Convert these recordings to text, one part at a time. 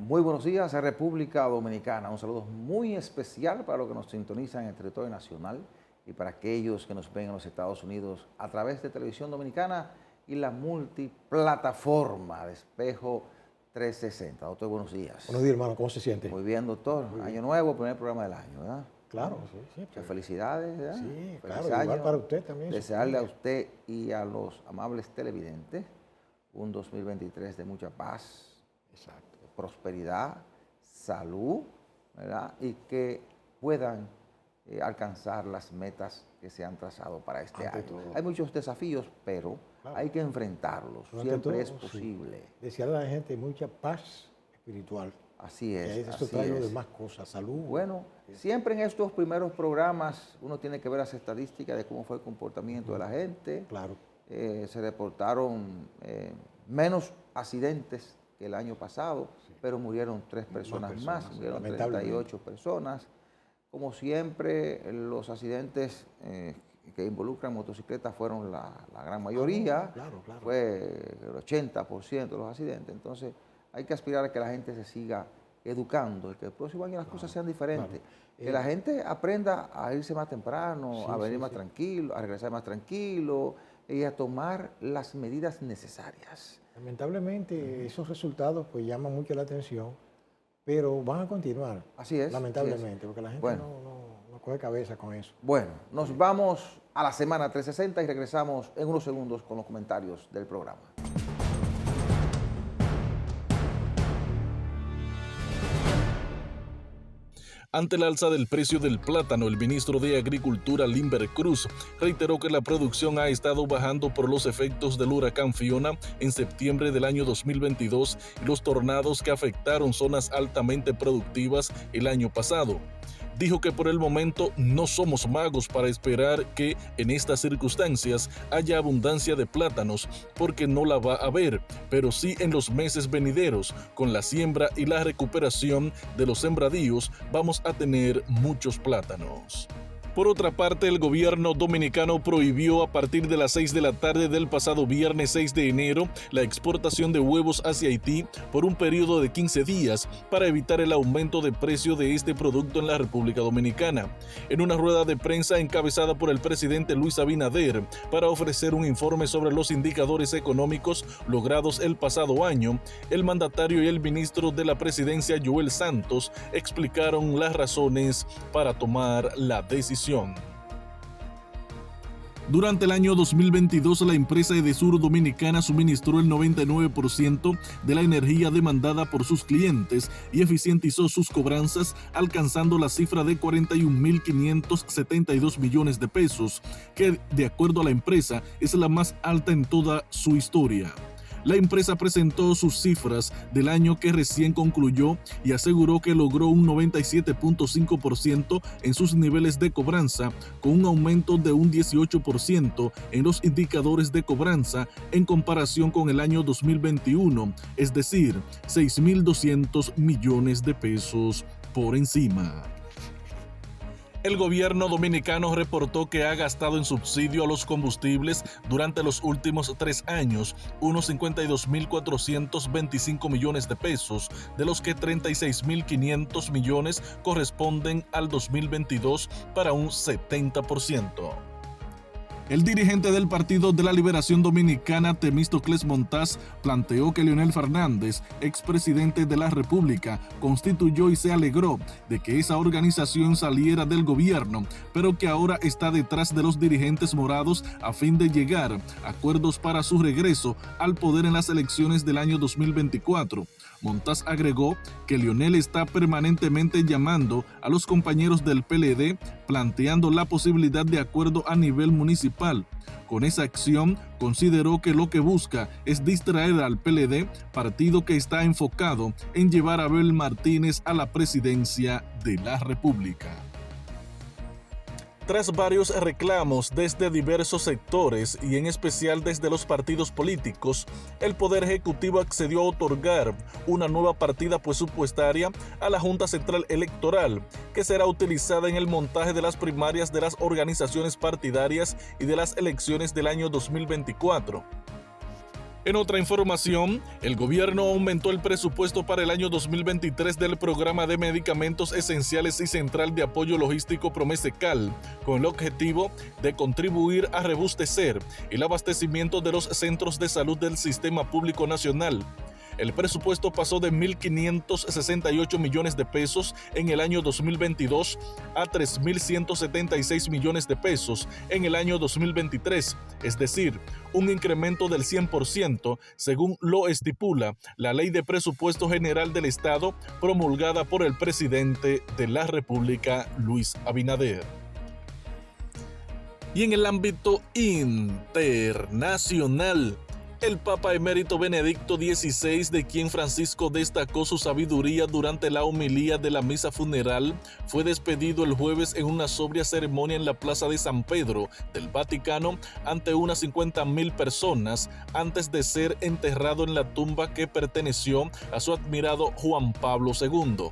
Muy buenos días a República Dominicana. Un saludo muy especial para los que nos sintonizan en el territorio nacional y para aquellos que nos ven en los Estados Unidos a través de Televisión Dominicana y la multiplataforma de Espejo 360. Doctor, buenos días. Buenos días, hermano. ¿Cómo se siente? Muy bien, doctor. Muy bien. Año nuevo, primer programa del año, ¿verdad? Claro, sí. Muchas felicidades, ¿verdad? Sí, Feliz claro, año. igual para usted también. Desearle a usted y a los amables televidentes un 2023 de mucha paz, Exacto. de prosperidad, salud, ¿verdad? Y que puedan alcanzar las metas que se han trazado para este Ante año. todo. Hay muchos desafíos, pero Claro. hay que enfrentarlos. Ante Siempre todo, es sí. posible. Desearle a la gente mucha paz espiritual. Así es. Que eso así trae lo es. demás cosas, salud. Bueno, siempre en estos primeros programas uno tiene que ver las estadísticas de cómo fue el comportamiento de la gente. Claro. Se reportaron menos accidentes que el año pasado, pero murieron 3 personas más, murieron 38 personas. Como siempre, los accidentes que involucran motocicletas fueron la gran mayoría, Claro. fue el 80% de los accidentes. Entonces, hay que aspirar a que la gente se siga educando y que el próximo año las cosas sean diferentes. Que la gente aprenda a irse más temprano, a venir más tranquilo, a regresar más tranquilo y a tomar las medidas necesarias. Lamentablemente, esos resultados pues llaman mucho la atención, pero van a continuar. Así es. Lamentablemente, porque la gente Bueno. no coge cabeza con eso. Bueno, nos vamos a la semana 360 y regresamos en unos segundos con los comentarios del programa. Ante la alza del precio del plátano, el ministro de Agricultura, Limber Cruz, reiteró que la producción ha estado bajando por los efectos del huracán Fiona en septiembre del año 2022 y los tornados que afectaron zonas altamente productivas el año pasado. Dijo que por el momento no somos magos para esperar que en estas circunstancias haya abundancia de plátanos, porque no la va a haber, pero sí en los meses venideros, con la siembra y la recuperación de los sembradíos, vamos a tener muchos plátanos. Por otra parte, el gobierno dominicano prohibió a partir de las 6 de la tarde del pasado viernes 6 de enero la exportación de huevos hacia Haití por un periodo de 15 días para evitar el aumento de precio de este producto en la República Dominicana. En una rueda de prensa encabezada por el presidente Luis Abinader para ofrecer un informe sobre los indicadores económicos logrados el pasado año, el mandatario y el ministro de la Presidencia, Joel Santos, explicaron las razones para tomar la decisión. Durante el año 2022, la empresa Edesur Dominicana suministró el 99% de la energía demandada por sus clientes y eficientizó sus cobranzas, alcanzando la cifra de 41.572 millones de pesos, que, de acuerdo a la empresa, es la más alta en toda su historia. La empresa presentó sus cifras del año que recién concluyó y aseguró que logró un 97.5% en sus niveles de cobranza, con un aumento de un 18% en los indicadores de cobranza en comparación con el año 2021, es decir, 6.200 millones de pesos por encima. El gobierno dominicano reportó que ha gastado en subsidio a los combustibles durante los últimos 3 años unos 52.425 millones de pesos, de los que 36.500 millones corresponden al 2022 para un 70%. El dirigente del Partido de la Liberación Dominicana, Temístocles Montaz, planteó que Leonel Fernández, expresidente de la República, constituyó y se alegró de que esa organización saliera del gobierno, pero que ahora está detrás de los dirigentes morados a fin de llegar a acuerdos para su regreso al poder en las elecciones del año 2024. Montaz agregó que Leonel está permanentemente llamando a los compañeros del PLD, planteando la posibilidad de acuerdo a nivel municipal. Con esa acción, consideró que lo que busca es distraer al PLD, partido que está enfocado en llevar a Abel Martínez a la presidencia de la República. Tras varios reclamos desde diversos sectores y en especial desde los partidos políticos, el Poder Ejecutivo accedió a otorgar una nueva partida presupuestaria a la Junta Central Electoral, que será utilizada en el montaje de las primarias de las organizaciones partidarias y de las elecciones del año 2024. En otra información, el gobierno aumentó el presupuesto para el año 2023 del programa de medicamentos esenciales y central de apoyo logístico Promesecal, con el objetivo de contribuir a robustecer el abastecimiento de los centros de salud del Sistema Público Nacional. El presupuesto pasó de 1.568 millones de pesos en el año 2022 a 3.176 millones de pesos en el año 2023, es decir, un incremento del 100%, según lo estipula la Ley de Presupuesto General del Estado promulgada por el presidente de la República, Luis Abinader. Y en el ámbito internacional, el Papa Emérito Benedicto XVI, de quien Francisco destacó su sabiduría durante la homilía de la misa funeral, fue despedido el jueves en una sobria ceremonia en la Plaza de San Pedro del Vaticano ante unas 50.000 personas antes de ser enterrado en la tumba que perteneció a su admirado Juan Pablo II.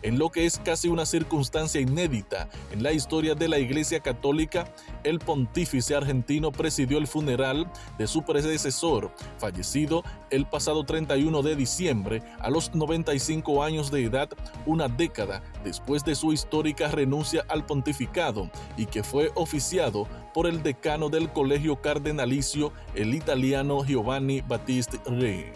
En lo que es casi una circunstancia inédita en la historia de la Iglesia Católica, el pontífice argentino presidió el funeral de su predecesor, fallecido el pasado 31 de diciembre a los 95 años de edad, una década después de su histórica renuncia al pontificado, y que fue oficiado por el decano del Colegio Cardenalicio, el italiano Giovanni Battista Re.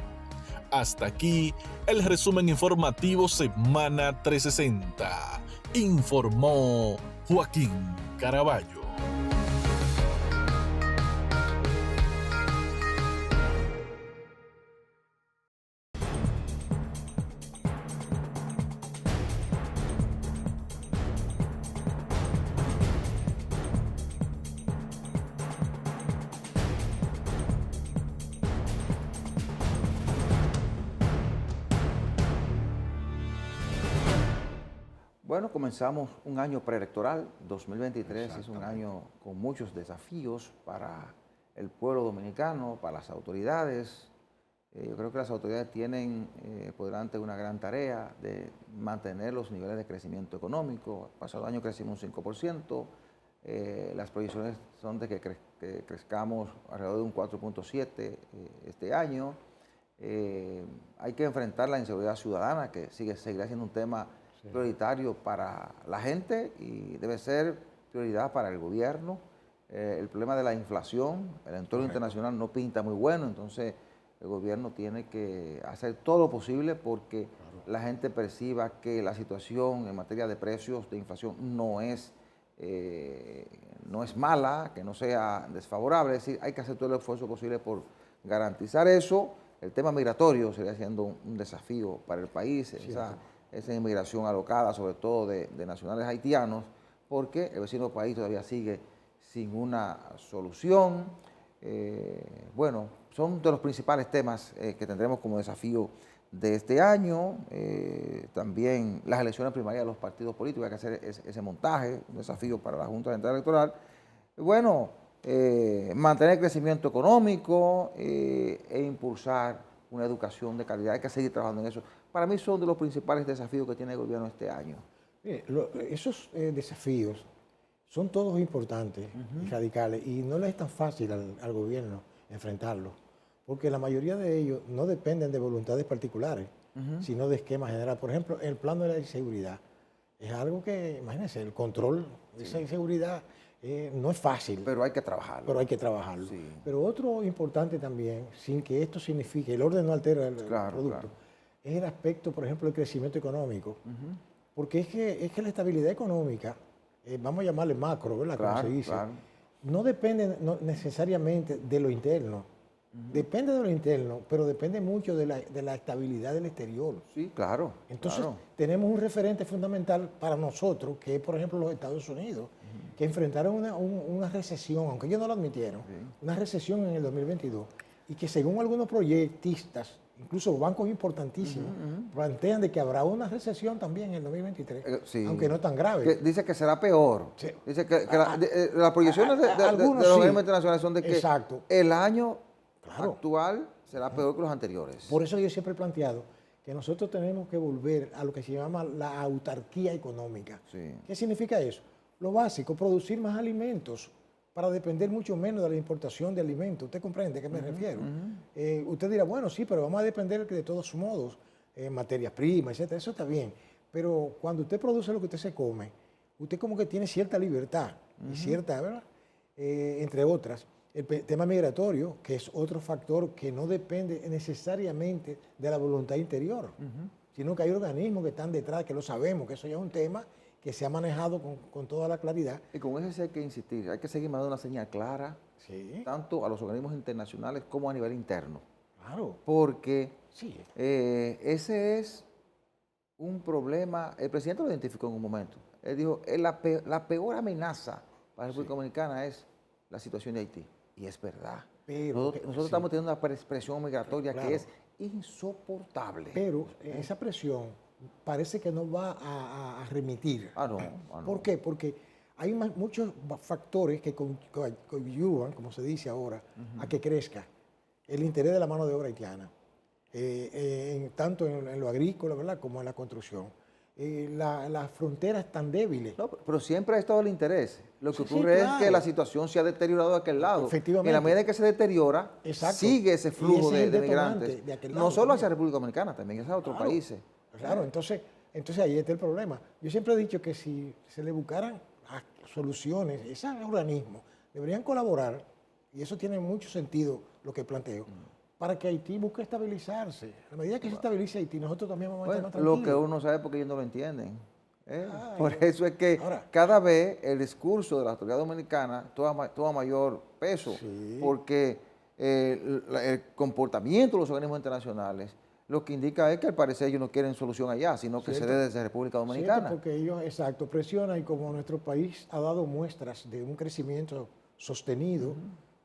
Hasta aquí el resumen informativo Semana 360. Informó Joaquín Caraballo. Bueno, comenzamos un año preelectoral, 2023 es un año con muchos desafíos para el pueblo dominicano, para las autoridades. Yo creo que las autoridades tienen por delante una gran tarea de mantener los niveles de crecimiento económico. El pasado año crecimos un 5%, las proyecciones son de que crezcamos alrededor de un 4.7% este año. Hay que enfrentar la inseguridad ciudadana, que seguirá siendo un tema prioritario para la gente y debe ser prioridad para el gobierno. El problema de la inflación, el entorno internacional no pinta muy bueno, entonces el gobierno tiene que hacer todo lo posible porque la gente perciba que la situación en materia de precios, de inflación, no es mala, que no sea desfavorable. Es decir, hay que hacer todo el esfuerzo posible por garantizar eso. El tema migratorio sería siendo un desafío para el país, esa inmigración alocada, sobre todo de nacionales haitianos, porque el vecino país todavía sigue sin una solución. Bueno, son de los principales temas que tendremos como desafío de este año. También las elecciones primarias de los partidos políticos, hay que hacer ese montaje, un desafío para la Junta Central Electoral. Bueno, mantener el crecimiento económico e impulsar una educación de calidad. Hay que seguir trabajando en eso. Para mí son de los principales desafíos que tiene el gobierno este año. Esos desafíos son todos importantes y radicales, y no le es tan fácil al gobierno enfrentarlos, porque la mayoría de ellos no dependen de voluntades particulares, sino de esquemas generales. Por ejemplo, el plano de la inseguridad es algo que, imagínense, el control de esa inseguridad no es fácil. Pero hay que trabajarlo. Sí. Pero otro importante también, sin que esto signifique, el orden no altera el producto, es el aspecto, por ejemplo, del crecimiento económico. Porque es que la estabilidad económica, vamos a llamarle macro, ¿verdad? Como se dice, no depende necesariamente de lo interno. Depende de lo interno, pero depende mucho de la estabilidad del exterior. Sí, claro. Entonces, tenemos un referente fundamental para nosotros, que es, por ejemplo, los Estados Unidos, que enfrentaron una recesión, aunque ellos no lo admitieron, una recesión en el 2022, y que según algunos proyectistas, incluso bancos importantísimos, plantean de que habrá una recesión también en el 2023, aunque no tan grave. Dice que será peor. Sí. Dice que las proyecciones de los organismos internacionales son de que el año actual será peor que los anteriores. Por eso yo siempre he planteado que nosotros tenemos que volver a lo que se llama la autarquía económica. ¿Qué significa eso? Lo básico, producir más alimentos para depender mucho menos de la importación de alimentos. ¿Usted comprende a qué me refiero? Usted dirá, bueno, sí, pero vamos a depender de todos modos, materias primas, etc. Eso está bien. Pero cuando usted produce lo que usted se come, usted como que tiene cierta libertad, y cierta, ¿verdad? Entre otras. El tema migratorio, que es otro factor que no depende necesariamente de la voluntad interior, sino que hay organismos que están detrás, que lo sabemos, que eso ya es un tema que se ha manejado con toda la claridad. Y con eso sí hay que insistir, hay que seguir mandando una señal clara, tanto a los organismos internacionales como a nivel interno. Claro. Porque ese es un problema, el presidente lo identificó en un momento. Él dijo, la peor amenaza para la República Dominicana es la situación de Haití. Y es verdad. Pero nosotros estamos teniendo una presión migratoria que es insoportable. Pero esa presión parece que no va a remitir. No. ¿Por qué? Porque hay muchos factores que coadyuvan, como se dice ahora, a que crezca el interés de la mano de obra haitiana, tanto en lo agrícola, ¿verdad?, como en la construcción. Las fronteras están débiles. No, pero siempre ha estado el interés. Lo que ocurre es que la situación se ha deteriorado de aquel lado. Efectivamente. En la medida en que se deteriora, sigue ese flujo de migrantes. No solo hacia República Dominicana, también hacia otros países. Claro, entonces ahí está el problema. Yo siempre he dicho que si se le buscaran soluciones, esos organismos deberían colaborar, y eso tiene mucho sentido lo que planteo, para que Haití busque estabilizarse. A medida que se estabilice Haití, nosotros también vamos a estar más tranquilos. Lo que uno sabe porque ellos no lo entienden. Por eso es que cada vez el discurso de la autoridad dominicana toma mayor peso, porque el comportamiento de los organismos internacionales lo que indica es que al parecer ellos no quieren solución allá, sino que se dé desde República Dominicana. Porque ellos, presionan, y como nuestro país ha dado muestras de un crecimiento sostenido,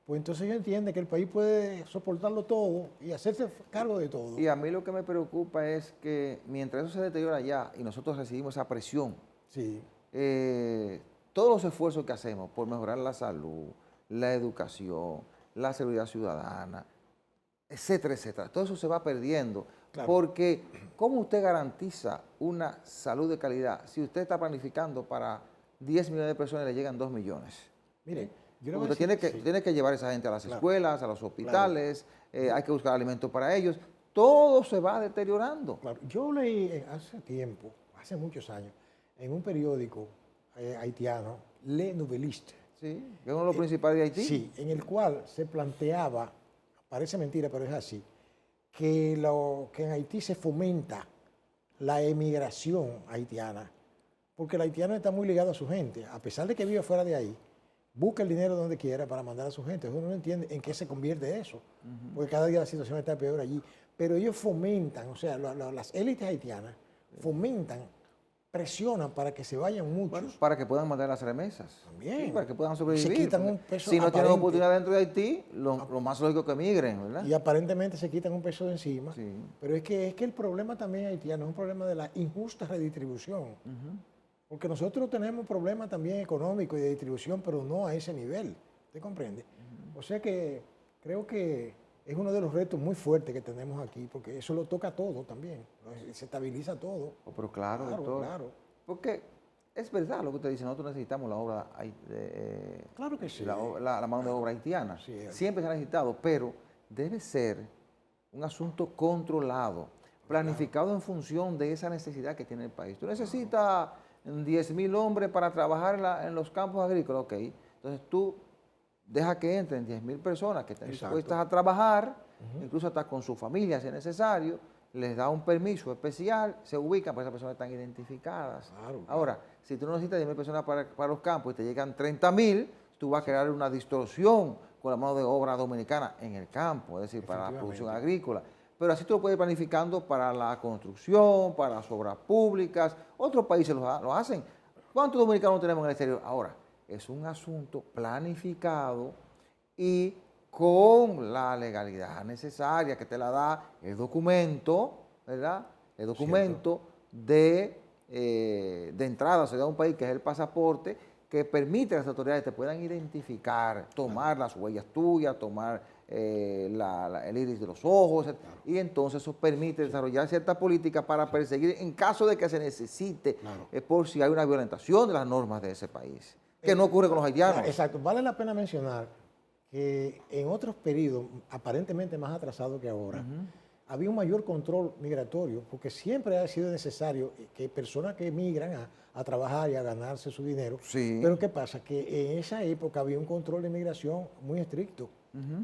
pues entonces ellos entienden que el país puede soportarlo todo y hacerse cargo de todo. Y a mí lo que me preocupa es que mientras eso se deteriora allá y nosotros recibimos esa presión, todos los esfuerzos que hacemos por mejorar la salud, la educación, la seguridad ciudadana, etcétera, etcétera, todo eso se va perdiendo. Claro. Porque ¿cómo usted garantiza una salud de calidad si usted está planificando para 10 millones de personas y le llegan 2 millones? Mire, usted tiene que llevar a esa gente a las escuelas, a los hospitales, hay que buscar alimentos para ellos. Todo se va deteriorando. Claro. Yo leí hace tiempo, hace muchos años, en un periódico haitiano, Le Nouvelliste. Sí, que es uno de los principales de Haití. Sí, en el cual se planteaba, parece mentira, pero es así, que en Haití se fomenta la emigración haitiana, porque el haitiano está muy ligado a su gente, a pesar de que vive fuera de ahí, busca el dinero donde quiera para mandar a su gente. Uno no entiende en qué se convierte eso, porque cada día la situación está peor allí. Pero ellos fomentan, o sea, las élites haitianas fomentan, presionan para que se vayan muchos. Bueno, para que puedan mandar las remesas. También. Sí, para que puedan sobrevivir. Se quitan un peso si no tienen oportunidad dentro de Haití, lo más lógico es que emigren, ¿verdad? Y aparentemente se quitan un peso de encima. Sí. Pero es que el problema también haitiano es un problema de la injusta redistribución. Porque nosotros tenemos problemas también económicos y de distribución, pero no a ese nivel. ¿Usted comprende? O sea que creo que es uno de los retos muy fuertes que tenemos aquí, porque eso lo toca todo también. Se estabiliza todo. Pero claro, doctor. Claro. Porque es verdad lo que usted dice, nosotros necesitamos la obra, claro que sí. la mano de obra haitiana. Sí, siempre se ha necesitado, pero debe ser un asunto controlado, planificado en función de esa necesidad que tiene el país. Tú necesitas 10.000 hombres para trabajar en los campos agrícolas, ok. Entonces tú deja que entren 10.000 personas que estén dispuestas a trabajar, incluso hasta con su familia si es necesario, les da un permiso especial, se ubican, pues esas personas están identificadas. Claro. Ahora, si tú no necesitas 10.000 personas para los campos y te llegan 30.000, tú vas a crear una distorsión con la mano de obra dominicana en el campo, es decir, para la producción agrícola. Pero así tú lo puedes ir planificando para la construcción, para las obras públicas. Otros países lo hacen. ¿Cuántos dominicanos tenemos en el exterior? Ahora, es un asunto planificado y con la legalidad necesaria que te la da el documento, ¿verdad? El documento de entrada, o sea, de un país, que es el pasaporte, que permite a las autoridades que te puedan identificar, tomar las huellas tuyas, tomar el iris de los ojos, y entonces eso permite desarrollar cierta política para perseguir en caso de que se necesite, por si hay una violentación de las normas de ese país. que no ocurre con los haitianos. Exacto. Vale la pena mencionar que en otros periodos, aparentemente más atrasados que ahora, había un mayor control migratorio, porque siempre ha sido necesario que personas que emigran a trabajar y a ganarse su dinero. Sí. Pero ¿qué pasa? Que en esa época había un control de migración muy estricto,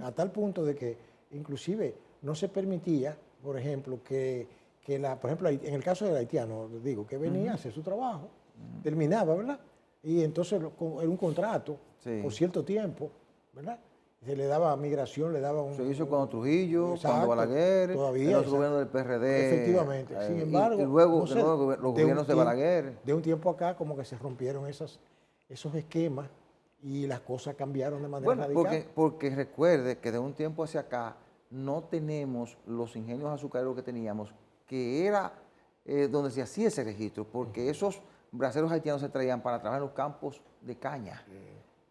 a tal punto de que inclusive no se permitía, por ejemplo, por ejemplo, en el caso del haitiano, digo, que venía a hacer su trabajo, terminaba, ¿verdad? Y entonces era un contrato por cierto tiempo, ¿verdad? Se le daba migración, le daba un... Se hizo cuando Trujillo, exacto, cuando Balaguer, todavía, en los gobiernos del PRD. Efectivamente. Sin embargo, y luego no sé, de nuevo, los gobiernos de Balaguer. De un tiempo acá como que se rompieron esos esquemas y las cosas cambiaron de manera radical. Porque recuerde que de un tiempo hacia acá no tenemos los ingenios azucareros que teníamos, que era donde se hacía ese registro, porque esos braceros haitianos se traían para trabajar en los campos de caña.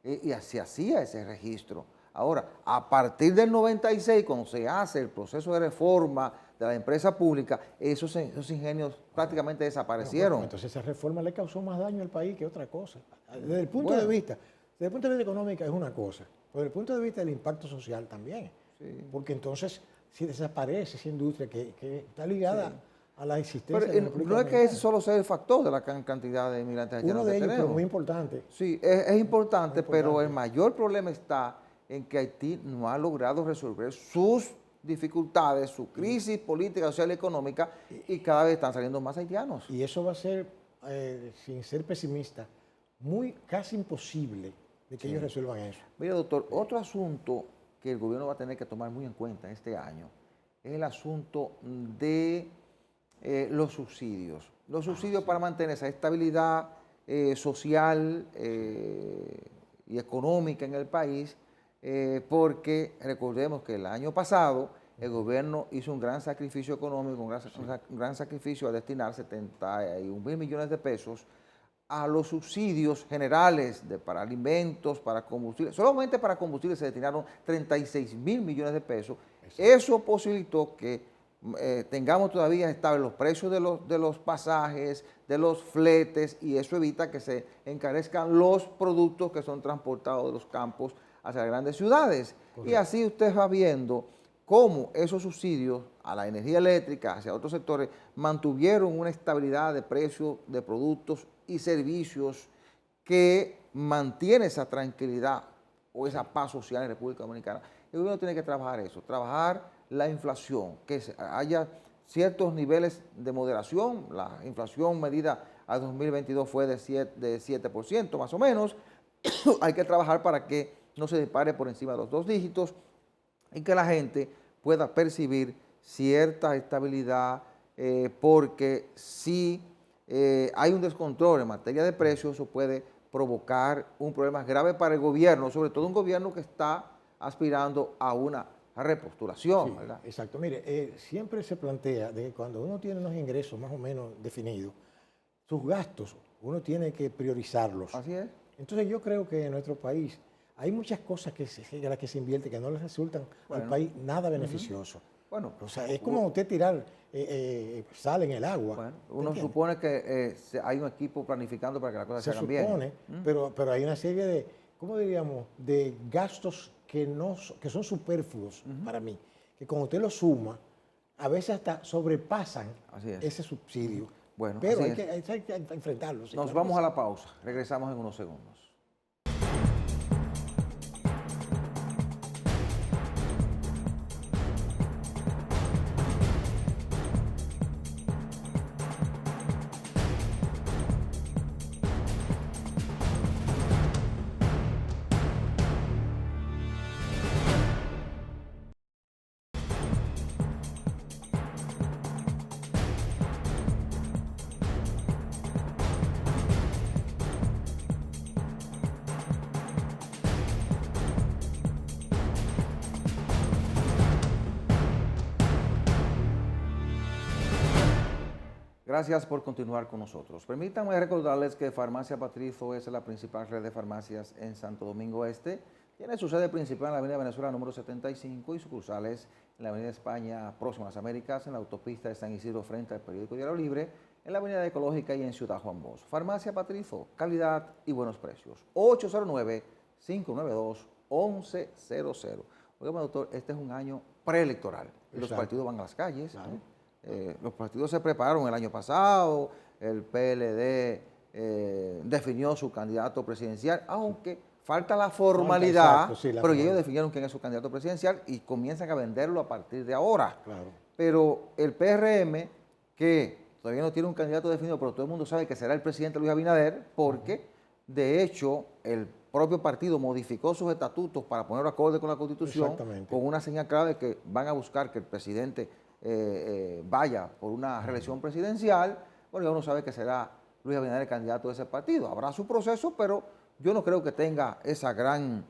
Y se hacía ese registro. Ahora, a partir del 96, cuando se hace el proceso de reforma de la empresa pública, esos ingenios prácticamente desaparecieron. Bueno, entonces esa reforma le causó más daño al país que otra cosa. Desde el punto de vista económico es una cosa, pero desde el punto de vista del impacto social también. Sí. Porque entonces si desaparece esa industria que está ligada a la existencia de la República no es que ese solo sea el factor de la cantidad de inmigrantes haitianos que tenemos. Uno de ellos, pero muy importante. Sí, es importante, pero el mayor problema está en que Haití no ha logrado resolver sus dificultades, su crisis política, social y económica, y cada vez están saliendo más haitianos. Y eso va a ser, sin ser pesimista, casi imposible de que ellos resuelvan eso. Mire, doctor, otro asunto que el gobierno va a tener que tomar muy en cuenta este año es el asunto de los subsidios. Los subsidios para mantener esa estabilidad social y económica en el país, porque recordemos que el año pasado el gobierno hizo un gran sacrificio económico, un gran sacrificio a destinar 71.000 millones de pesos a los subsidios generales para alimentos, para combustible. Solamente para combustible se destinaron 36.000 millones de pesos. Eso posibilitó que tengamos todavía estables los precios de los pasajes, de los fletes, y eso evita que se encarezcan los productos que son transportados de los campos hacia las grandes ciudades. Correcto. Y así usted va viendo cómo esos subsidios a la energía eléctrica, hacia otros sectores, mantuvieron una estabilidad de precios de productos y servicios que mantiene esa tranquilidad o esa paz social en República Dominicana. El gobierno tiene que trabajar eso, trabajar la inflación, que haya ciertos niveles de moderación. La inflación medida a 2022 fue de 7% más o menos. Hay que trabajar para que no se dispare por encima de los 2 dígitos y que la gente pueda percibir cierta estabilidad, porque si hay un descontrol en materia de precios, eso puede provocar un problema grave para el gobierno, sobre todo un gobierno que está aspirando a una repostulación. Sí, ¿verdad? Exacto. Mire, siempre se plantea de que cuando uno tiene unos ingresos más o menos definidos, sus gastos uno tiene que priorizarlos. Así es. Entonces yo creo que en nuestro país hay muchas cosas en las que se invierte que no le resultan al país nada beneficioso. Bueno, o sea, es como usted tirar sal en el agua. Bueno, uno supone que hay un equipo planificando para que las cosas se hagan bien. Se supone, pero hay una serie de, ¿cómo diríamos?, de gastos que son superfluos para mí, que cuando usted los suma, a veces hasta sobrepasan ese subsidio. Bueno, pero hay que enfrentarlos. Nos vamos a la pausa, regresamos en unos segundos. Gracias por continuar con nosotros. Permítanme recordarles que Farmacia Patrizo es la principal red de farmacias en Santo Domingo Este. Tiene su sede principal en la Avenida Venezuela número 75 y sucursales en la Avenida España próxima a las Américas, en la autopista de San Isidro frente al periódico Diario Libre, en la Avenida Ecológica y en Ciudad Juan Bosch. Farmacia Patrizo, calidad y buenos precios. 809-592-1100. Oiga, doctor, este es un año preelectoral. Los partidos van a las calles. Claro. Los partidos se prepararon el año pasado, el PLD definió su candidato presidencial, aunque falta la formalidad, pero ellos definieron quién es su candidato presidencial y comienzan a venderlo a partir de ahora. Claro. Pero el PRM, que todavía no tiene un candidato definido, pero todo el mundo sabe que será el presidente Luis Abinader, porque de hecho el propio partido modificó sus estatutos para ponerlo acorde con la Constitución, con una señal clara de que van a buscar que el presidente vaya por una reelección presidencial. Bueno, ya uno sabe que será Luis Abinader el candidato de ese partido. Habrá su proceso, pero yo no creo que tenga esa gran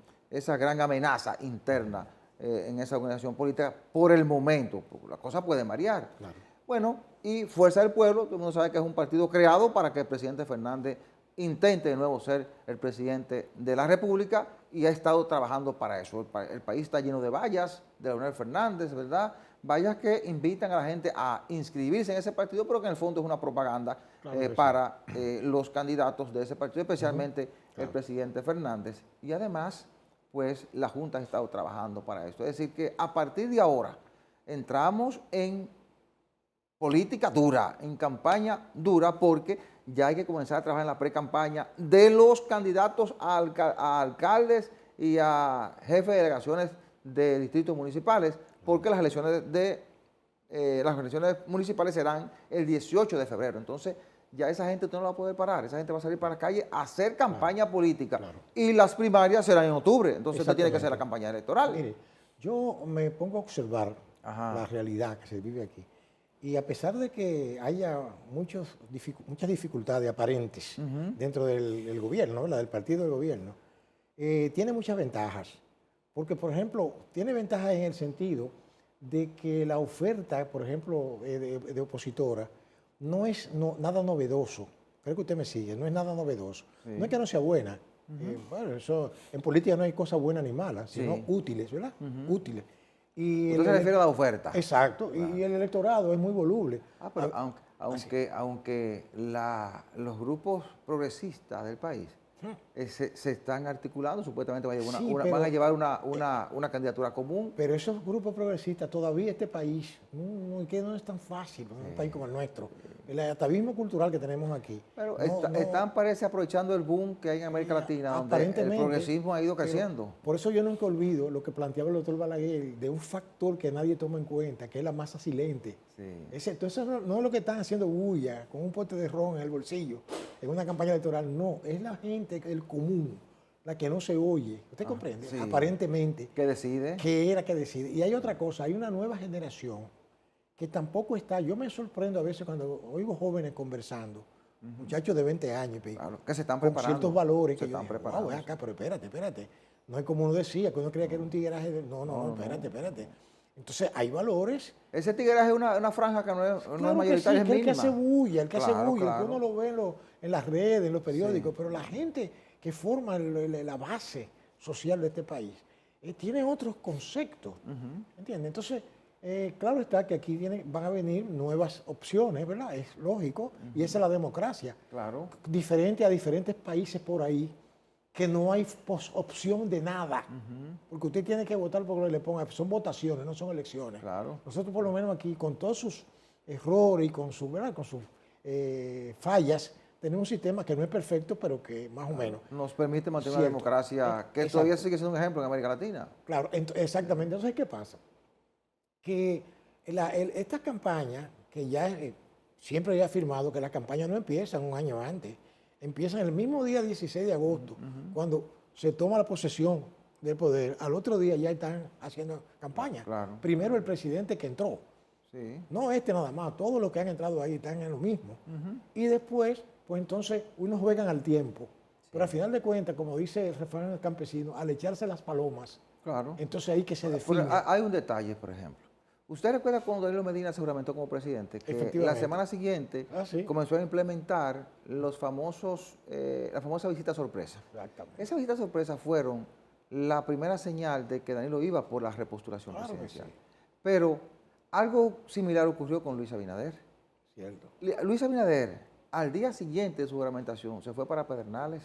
amenaza interna en esa organización política por el momento. La cosa puede variar. Claro. Bueno, y Fuerza del Pueblo, todo el mundo sabe que es un partido creado para que el presidente Fernández intente de nuevo ser el presidente de la República y ha estado trabajando para eso. El país está lleno de vallas de Leonel Fernández, ¿verdad? Vallas que invitan a la gente a inscribirse en ese partido, pero que en el fondo es una propaganda para los candidatos de ese partido, especialmente el presidente Fernández. Y además, pues la Junta ha estado trabajando para esto. Es decir, que a partir de ahora entramos en política dura, en campaña dura, porque ya hay que comenzar a trabajar en la pre-campaña de los candidatos a alcaldes y a jefes de delegaciones de distritos municipales, porque las elecciones municipales serán el 18 de febrero. Entonces, ya esa gente usted no la va a poder parar. Esa gente va a salir para la calle a hacer campaña política. Claro. Y las primarias serán en octubre. Entonces, usted tiene que hacer la campaña electoral. Mire, yo me pongo a observar la realidad que se vive aquí. Y a pesar de que haya muchas dificultades aparentes dentro del gobierno, ¿verdad? Del partido del gobierno, tiene muchas ventajas. Porque, por ejemplo, tiene ventajas en el sentido de que la oferta, por ejemplo, de opositora, no es nada novedoso. Creo que usted me sigue, no es nada novedoso. Sí. No es que no sea buena. Bueno, eso, en política no hay cosas buenas ni malas, sino útiles, ¿verdad? Útiles. Y usted se refiere a la oferta. Exacto, claro. Y el electorado es muy voluble. Pero aunque los grupos progresistas del país se están articulando, supuestamente van a llevar una candidatura común. Pero esos grupos progresistas, todavía este país, no es tan fácil, un país como el nuestro. El atavismo cultural que tenemos aquí. Pero están, parece, aprovechando el boom que hay en América Latina, donde el progresismo ha ido creciendo. Por eso yo nunca olvido lo que planteaba el doctor Balaguer, de un factor que nadie toma en cuenta, que es la masa silente. Sí. Entonces no es lo que están haciendo bulla, con un pote de ron en el bolsillo, en una campaña electoral, no, es la gente, el común, la que no se oye. ¿Usted comprende? Sí. Aparentemente. Que decide. Que era que decide. Y hay otra cosa, hay una nueva generación que tampoco está. Yo me sorprendo a veces cuando oigo jóvenes conversando, muchachos de 20 años, claro, que se están preparando. Con ciertos valores. Se están preparando. Acá, pero espérate. No es como uno decía, que uno creía que era un tigueraje. No, espérate. Entonces, hay valores. Ese tigreaje es una franja que no es mayoritaria, es mínima. El que hace bulla, el que uno lo ve en las redes, en los periódicos, pero la gente que forma la base social de este país tiene otros conceptos, ¿entiendes? Entonces, claro está que aquí van a venir nuevas opciones, ¿verdad? Es lógico, y esa es la democracia. Claro. Diferente a diferentes países por ahí, que no hay opción de nada, porque usted tiene que votar por lo que le ponga. Son votaciones, no son elecciones. Claro. Nosotros por lo menos aquí, con todos sus errores y con sus fallas, tenemos un sistema que no es perfecto, pero que más o menos nos permite mantener una democracia que todavía sigue siendo un ejemplo en América Latina. Claro, exactamente. Entonces, ¿qué pasa? Que esta campaña, que ya siempre había afirmado que las campañas no empiezan un año antes, empiezan el mismo día 16 de agosto, cuando se toma la posesión del poder. Al otro día ya están haciendo campaña. Claro. Primero el presidente que entró. Sí. No nada más, todos los que han entrado ahí están en lo mismo. Y después, pues entonces, unos juegan al tiempo. Sí. Pero al final de cuentas, como dice el refrán campesino, al echarse las palomas, claro, entonces ahí que se define. Hay un detalle, por ejemplo. ¿Usted recuerda cuando Danilo Medina se juramentó como presidente? Que la semana siguiente comenzó a implementar las famosas visitas sorpresa. Exactamente. Esas visitas sorpresa fueron la primera señal de que Danilo iba por la repostulación presidencial. Sí. Pero algo similar ocurrió con Luis Abinader. Cierto. Luis Abinader, al día siguiente de su juramentación, se fue para Pedernales.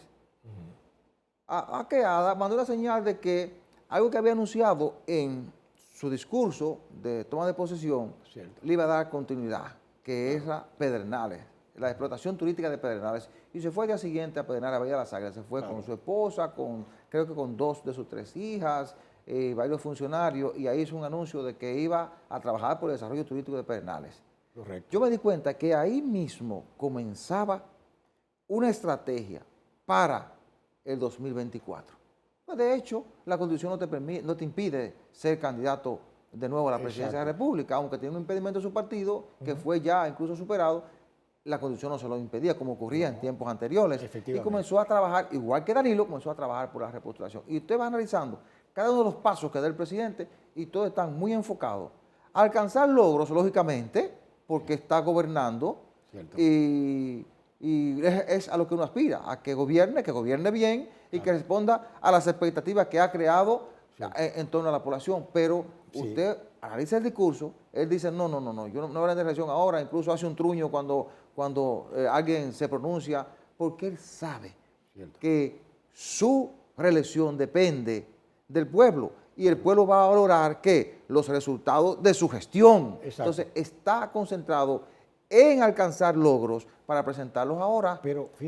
Mandó una señal de que algo que había anunciado en su discurso de toma de posesión, le iba a dar continuidad, que es la Pedernales, la explotación turística de Pedernales. Y se fue al día siguiente a Pedernales, a Bahía de las Águilas. Se fue con su esposa, creo que con 2 de sus 3 hijas, varios funcionarios, y ahí hizo un anuncio de que iba a trabajar por el desarrollo turístico de Pedernales. Correcto. Yo me di cuenta que ahí mismo comenzaba una estrategia para el 2024. Pues de hecho, la Constitución no te impide ser candidato de nuevo a la presidencia de la República, aunque tiene un impedimento de su partido, que fue ya incluso superado. La Constitución no se lo impedía, como ocurría en tiempos anteriores. Y comenzó a trabajar, igual que Danilo, comenzó a trabajar por la repostulación. Y usted va analizando cada uno de los pasos que da el presidente y todos están muy enfocados a alcanzar logros, lógicamente, porque está gobernando y es a lo que uno aspira, a que gobierne bien y que responda a las expectativas que ha creado en torno a la población. Pero usted analiza el discurso, él dice, no, yo no voy a la reelección ahora, incluso hace un truño cuando alguien se pronuncia, porque él sabe que su reelección depende del pueblo y el pueblo va a valorar que los resultados de su gestión. Entonces está concentrado en alcanzar logros para presentarlos ahora,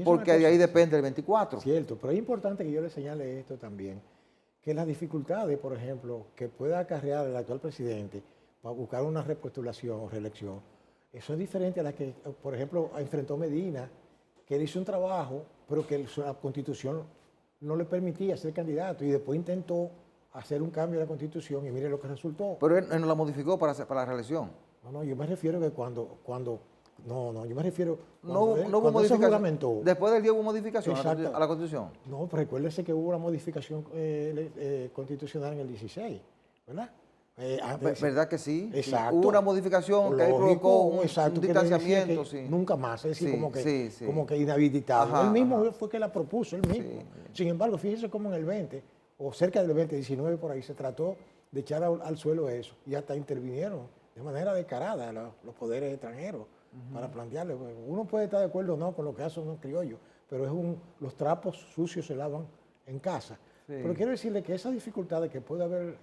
porque de ahí depende el 24. Cierto, pero es importante que yo le señale esto también, que las dificultades, por ejemplo, que pueda acarrear el actual presidente para buscar una repostulación o reelección, eso es diferente a la que, por ejemplo, enfrentó Medina, que él hizo un trabajo, pero que la Constitución no le permitía ser candidato y después intentó hacer un cambio de la Constitución y mire lo que resultó. Pero él no la modificó para la reelección. No, yo me refiero que yo me refiero no hubo modificación. Después del día hubo modificación a la Constitución. No, pero recuérdese que hubo una modificación constitucional en el 16, ¿verdad? ¿Verdad que sí? Exacto. Hubo una modificación que ahí provocó un distanciamiento. Nunca más, es decir, como que inhabilitado. Él mismo fue que la propuso, él mismo. Sin embargo, fíjese cómo en el 20, o cerca del 20, 19 por ahí, se trató de echar al suelo eso. Y hasta intervinieron de manera descarada los poderes extranjeros para plantearle. Uno puede estar de acuerdo o no con lo que hacen los criollos, pero los trapos sucios se lavan en casa. Pero quiero decirle que esas dificultades que puede haber,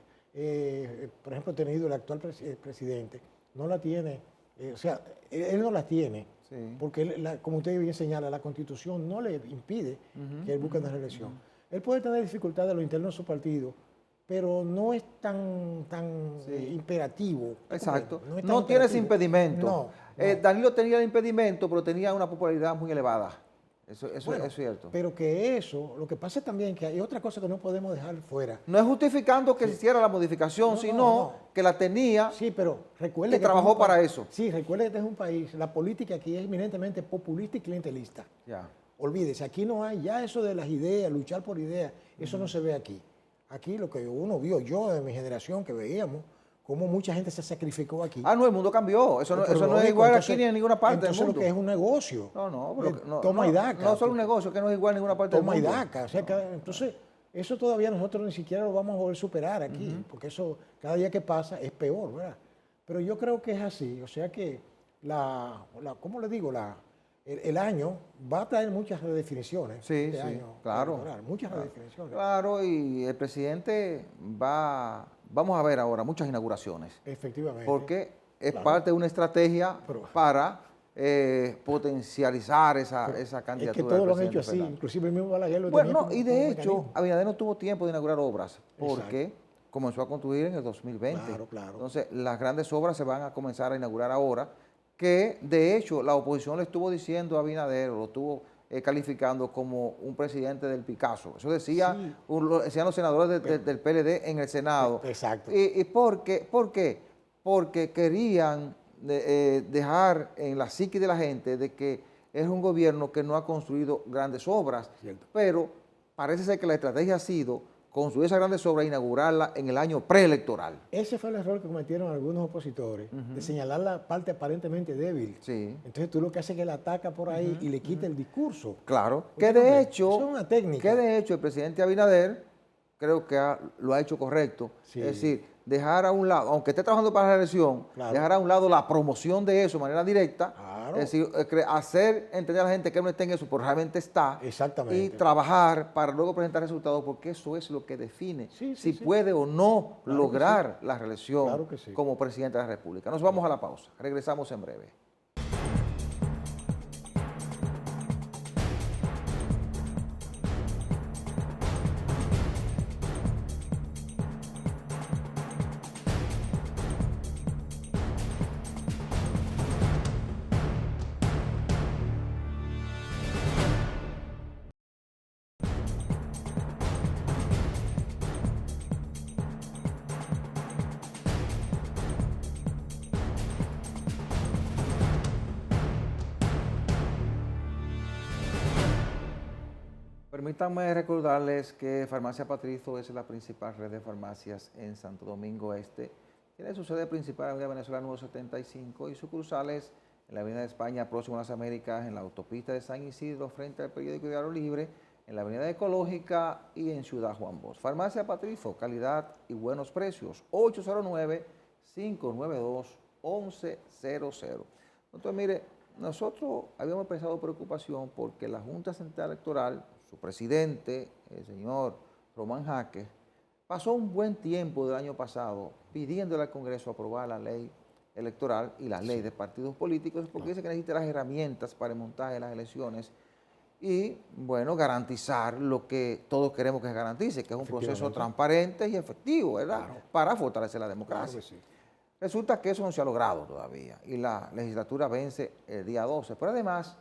por ejemplo, tenido el actual presidente, no la tiene, o sea, él no las tiene, porque como usted bien señala, la Constitución no le impide que él busque una reelección. Él puede tener dificultades a lo interno de su partido, pero no es tan imperativo. Exacto. No tiene ese impedimento. Danilo tenía el impedimento, pero tenía una popularidad muy elevada. Eso es cierto. Pero que lo que pasa también que hay otra cosa que no podemos dejar fuera. No es justificando que se hiciera la modificación, sino que la tenía, pero recuerde que trabajó para eso. Sí, recuerde que este es un país, la política aquí es eminentemente populista y clientelista. Olvídese, aquí no hay ya eso de las ideas, luchar por ideas, eso no se ve aquí. Aquí lo que uno vio, yo de mi generación que veíamos, cómo mucha gente se sacrificó aquí. No, el mundo cambió. Eso no es igual aquí ni en ninguna parte del mundo. Entonces lo que es un negocio. Toma y daca. No solo un negocio, que no es igual en ninguna parte del mundo. Toma y daca. O sea, entonces, eso todavía nosotros ni siquiera lo vamos a poder superar aquí, porque eso, cada día que pasa, es peor, ¿verdad? Pero yo creo que es así. O sea que, ¿cómo le digo? El año va a traer muchas redefiniciones. Claro. Muchas redefiniciones. Claro, y el presidente vamos a ver ahora muchas inauguraciones. Efectivamente. Porque es parte de una estrategia para potencializar esa candidatura. Es que todos lo han hecho así, inclusive el mismo Balaguer lo tenía como y de hecho, Abinader no tuvo tiempo de inaugurar obras, porque comenzó a construir en el 2020. Claro. Entonces, las grandes obras se van a comenzar a inaugurar ahora, que de hecho la oposición le estuvo diciendo a Abinader, lo estuvo calificando como un presidente del Picasso. Eso decían los senadores del PLD en el Senado. Exacto. ¿Y por qué? Porque querían dejar en la psique de la gente de que es un gobierno que no ha construido grandes obras. Pero parece ser que la estrategia ha sido construir esas grandes obras e inaugurarla en el año preelectoral. Ese fue el error que cometieron algunos opositores, de señalar la parte aparentemente débil. Entonces tú lo que haces es que la ataca por ahí y le quita el discurso. Claro, que de hecho, eso es una técnica. Que de hecho el presidente Abinader creo que lo ha hecho correcto. Es decir, dejar a un lado, aunque esté trabajando para la elección, dejar a un lado la promoción de eso de manera directa Claro. Es decir, hacer entender a la gente que no está en eso, porque realmente está. Exactamente. Y trabajar para luego presentar resultados, porque eso es lo que define si puede o no lograr la reelección como presidente de la República. Nos vamos a la pausa. Regresamos en breve. Permítanme recordarles que Farmacia Patrizo es la principal red de farmacias en Santo Domingo Este. Tiene su sede principal en la Avenida Venezuela número 75 y sucursales en la Avenida de España, próximo a las Américas, en la autopista de San Isidro, frente al periódico Diario Libre, en la Avenida Ecológica y en Ciudad Juan Bosch. Farmacia Patrizo, calidad y buenos precios. 809-592-1100. Entonces, mire, nosotros habíamos pensado preocupación porque la Junta Central Electoral, su presidente, el señor Román Jaques, pasó un buen tiempo del año pasado pidiéndole al Congreso aprobar la ley electoral y la ley de partidos políticos, porque dice que necesita las herramientas para el montaje de las elecciones y, bueno, garantizar lo que todos queremos que se garantice, que es un proceso transparente y efectivo, ¿verdad? Para fortalecer la democracia. Resulta que eso no se ha logrado todavía y la legislatura vence el día 12. Pero además,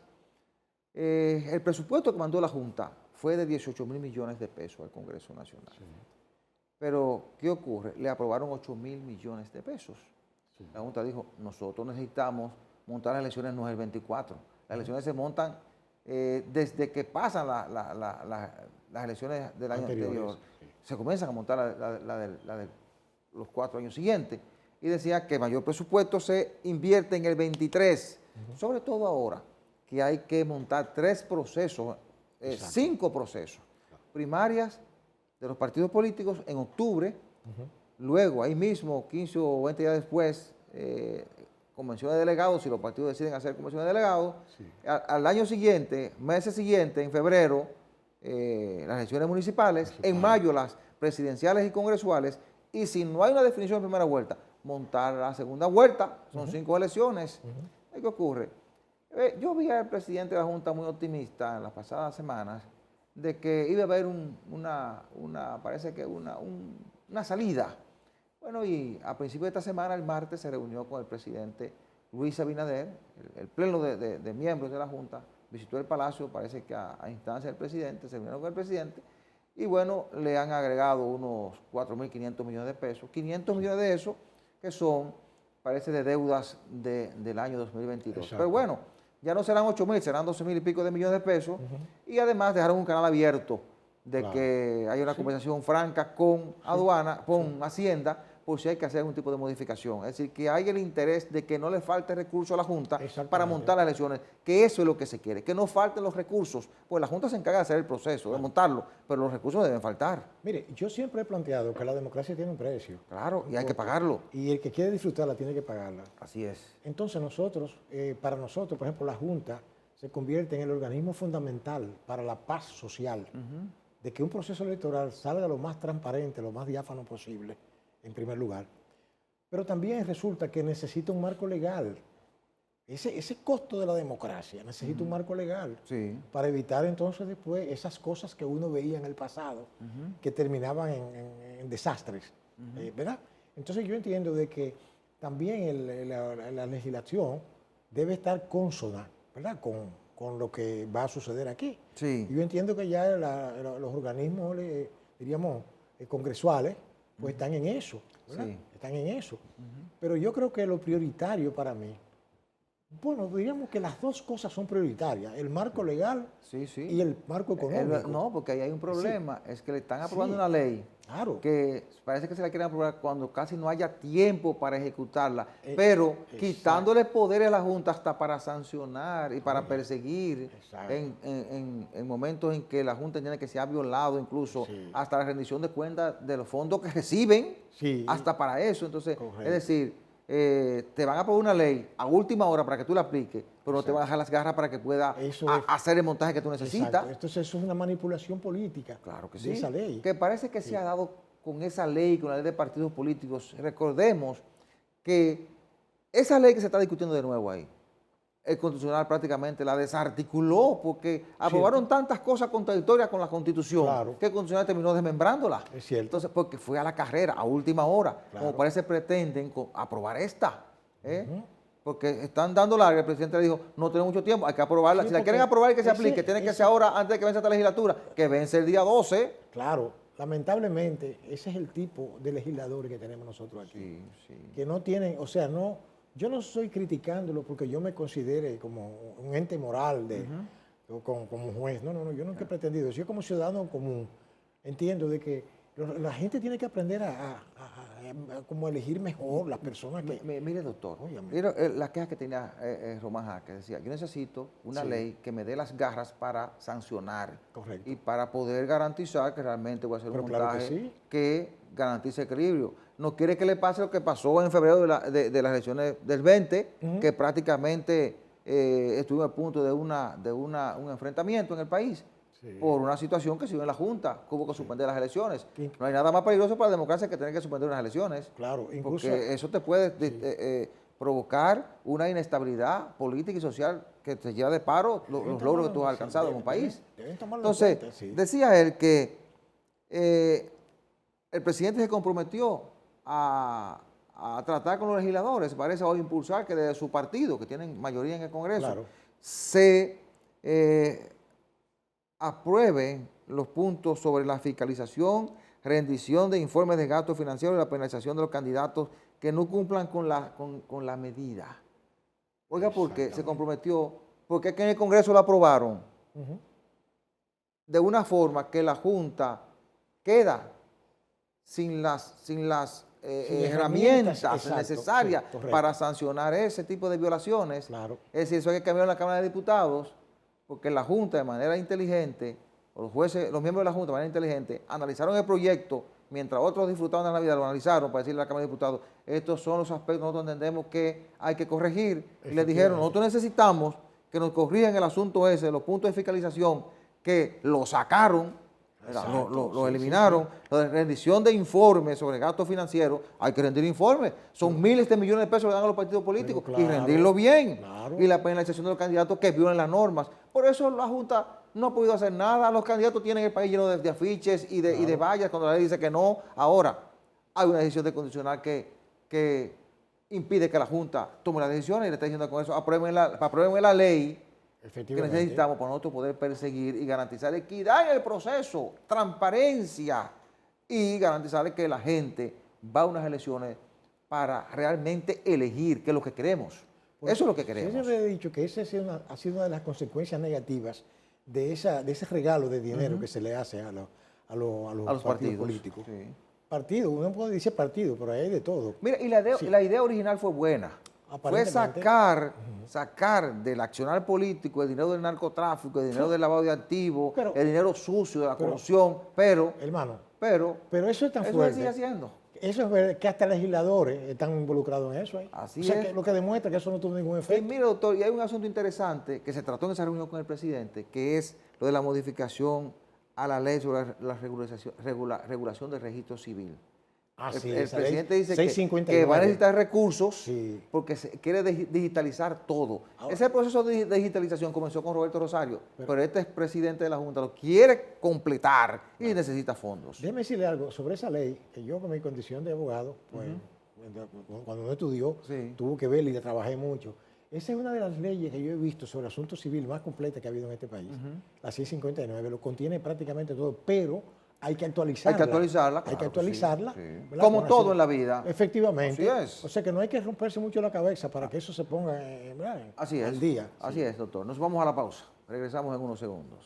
el presupuesto que mandó la Junta fue de 18.000 millones de pesos al Congreso Nacional. Sí. Pero, ¿qué ocurre? Le aprobaron 8.000 millones de pesos. Sí. La Junta dijo, nosotros necesitamos montar las elecciones no es el 24. Las elecciones se montan desde que pasan las elecciones del año anterior. Sí. Se comienzan a montar la de los 4 años siguientes. Y decía que el mayor presupuesto se invierte en el 23. Sobre todo ahora, que hay que montar 3 procesos, 5 procesos. Primarias de los partidos políticos en octubre, luego ahí mismo, 15 o 20 días después, convención de delegados, si los partidos deciden hacer convención de delegados. Al año siguiente, meses siguientes, en febrero, las elecciones municipales, en mayo las presidenciales y congresuales, y si no hay una definición de primera vuelta, montar la segunda vuelta, son 5 elecciones. ¿Qué ocurre? Yo vi al presidente de la Junta muy optimista en las pasadas semanas de que iba a haber parece que una salida. Bueno, y a principios de esta semana, el martes, se reunió con el presidente Luis Abinader, el pleno de miembros de la Junta, visitó el Palacio, parece que a instancia del presidente, se reunió con el presidente, y bueno, le han agregado unos 4.500 millones de pesos, 500 millones de esos, que son, parece, de deudas del año 2022. Exacto. Pero bueno, ya no serán 8.000, serán 12.000 y pico de millones de pesos, y además dejaron un canal abierto de que haya una conversación franca con aduana, con Hacienda, por si hay que hacer algún tipo de modificación. Es decir, que hay el interés de que no le falte recursos a la Junta para montar las elecciones, que eso es lo que se quiere, que no falten los recursos, pues la Junta se encarga de hacer el proceso, de montarlo, pero los recursos deben faltar. Mire, yo siempre he planteado que la democracia tiene un precio. Claro, y hay que pagarlo. Y el que quiere disfrutarla tiene que pagarla. Así es. Entonces nosotros, para nosotros, por ejemplo, la Junta se convierte en el organismo fundamental para la paz social, de que un proceso electoral salga lo más transparente, lo más diáfano posible, en primer lugar. Pero también resulta que necesita un marco legal. Ese costo de la democracia necesita un marco legal para evitar entonces después esas cosas que uno veía en el pasado, que terminaban en desastres, ¿verdad? Entonces yo entiendo de que también la legislación debe estar consona, ¿verdad?, con lo que va a suceder aquí. Sí. Yo entiendo que ya los organismos, diríamos, congresuales, pues están en eso, ¿verdad? Sí. Están en eso. Pero yo creo que lo prioritario para mí, bueno, diríamos que las dos cosas son prioritarias, el marco legal y el marco económico. No, porque ahí hay un problema, es que le están aprobando una ley que parece que se la quieren aprobar cuando casi no haya tiempo para ejecutarla, pero quitándole poderes a la Junta hasta para sancionar y para perseguir en momentos en que la Junta entiende que se ha violado incluso hasta la rendición de cuentas de los fondos que reciben, hasta para eso. Entonces, es decir, te van a poner una ley a última hora para que tú la apliques, pero no te van a dejar las garras para que puedas hacer el montaje que tú necesitas. Exacto. Entonces eso es una manipulación política. Claro que de sí. esa ley. Que parece que se ha dado con esa ley, con la ley de partidos políticos. Recordemos que esa ley que se está discutiendo de nuevo ahí, el Constitucional prácticamente la desarticuló porque aprobaron tantas cosas contradictorias con la Constitución que el Constitucional terminó desmembrándola. Es cierto. Entonces, porque fue a la carrera, a última hora, como parece pretenden aprobar esta. Porque están dando larga, el presidente le dijo, no tenemos mucho tiempo, hay que aprobarla. Si la quieren aprobar y que se aplique, tiene que ser ahora, antes de que vence esta legislatura, que vence el día 12. Claro, lamentablemente, ese es el tipo de legisladores que tenemos nosotros aquí. Que no tienen, o sea, no, yo no estoy criticándolo porque yo me considere como un ente moral como juez. No, yo nunca he pretendido. Yo como ciudadano común entiendo de que la gente tiene que aprender a como elegir mejor las personas que... Mire, doctor, mire la queja que tenía Román Jaques, decía, yo necesito una ley que me dé las garras para sancionar. Correcto. Y para poder garantizar que realmente voy a hacer un montaje que garantice equilibrio. No quiere que le pase lo que pasó en febrero de las elecciones del 20, que prácticamente estuvimos a punto de un enfrentamiento en el país. Por una situación que se dio en la Junta, que hubo que suspender las elecciones. No hay nada más peligroso para la democracia que tener que suspender unas elecciones. Claro, incluso... Porque eso te puede provocar una inestabilidad política y social que te lleva de paro los logros que tú has alcanzado en un país. Entonces, decía él que el presidente se comprometió a tratar con los legisladores, parece, o a impulsar que desde su partido, que tienen mayoría en el Congreso, se aprueben los puntos sobre la fiscalización, rendición de informes de gastos financieros y la penalización de los candidatos que no cumplan con la medida. Oiga, ¿por qué se comprometió? Porque es que en el Congreso lo aprobaron de una forma que la Junta queda sin las herramientas necesarias para sancionar ese tipo de violaciones. Es decir, eso hay que cambiar en la Cámara de Diputados, porque la Junta de manera inteligente, o los jueces, los miembros de la Junta de manera inteligente, analizaron el proyecto, mientras otros disfrutaban de la Navidad, lo analizaron para decirle a la Cámara de Diputados, estos son los aspectos que nosotros entendemos que hay que corregir, y les dijeron, nosotros necesitamos que nos corrijan el asunto ese, los puntos de fiscalización, que lo sacaron, lo eliminaron, la de rendición de informes sobre gastos financieros, hay que rendir informes, son miles de millones de pesos que dan a los partidos políticos, y rendirlo bien, y la penalización de los candidatos que violen las normas. Por eso la Junta no ha podido hacer nada, los candidatos tienen el país lleno de afiches y de vallas cuando la ley dice que no. Ahora, hay una decisión de condicional que impide que la Junta tome las decisiones y le está diciendo con eso, aprueben la ley que necesitamos para nosotros poder perseguir y garantizar equidad en el proceso, transparencia y garantizar que la gente va a unas elecciones para realmente elegir qué es lo que queremos. Eso es lo que queremos. Yo siempre he dicho que esa ha sido una de las consecuencias negativas de ese regalo de dinero que se le hace a los partidos políticos. Partido, uno puede decir partido, pero hay de todo. Mira, y la idea original fue buena. Fue sacar del accionar político el dinero del narcotráfico, el dinero del lavado de activos, el dinero sucio de la corrupción, pero eso es tan fuerte. Eso sigue haciendo. Eso es que hasta legisladores están involucrados en eso. Así o sea, es. Que lo que demuestra que eso no tuvo ningún efecto. Mire, doctor, y hay un asunto interesante que se trató en esa reunión con el presidente, que es lo de la modificación a la ley sobre la regulación del registro civil. El presidente dice que va a necesitar recursos porque se quiere digitalizar todo. Ese proceso de digitalización comenzó con Roberto Rosario, pero este presidente de la Junta lo quiere completar y necesita fondos. Déjeme decirle algo sobre esa ley, que yo con mi condición de abogado, pues, cuando uno estudió, tuvo que verla y la trabajé mucho. Esa es una de las leyes que yo he visto sobre asuntos civiles más completa que ha habido en este país. La 659 lo contiene prácticamente todo, pero hay que actualizarla. Hay que actualizarla, claro. Hay que actualizarla. Como todo en la vida. Efectivamente. Así es. O sea que no hay que romperse mucho la cabeza para que eso se ponga al día. Así es, doctor. Nos vamos a la pausa. Regresamos en unos segundos.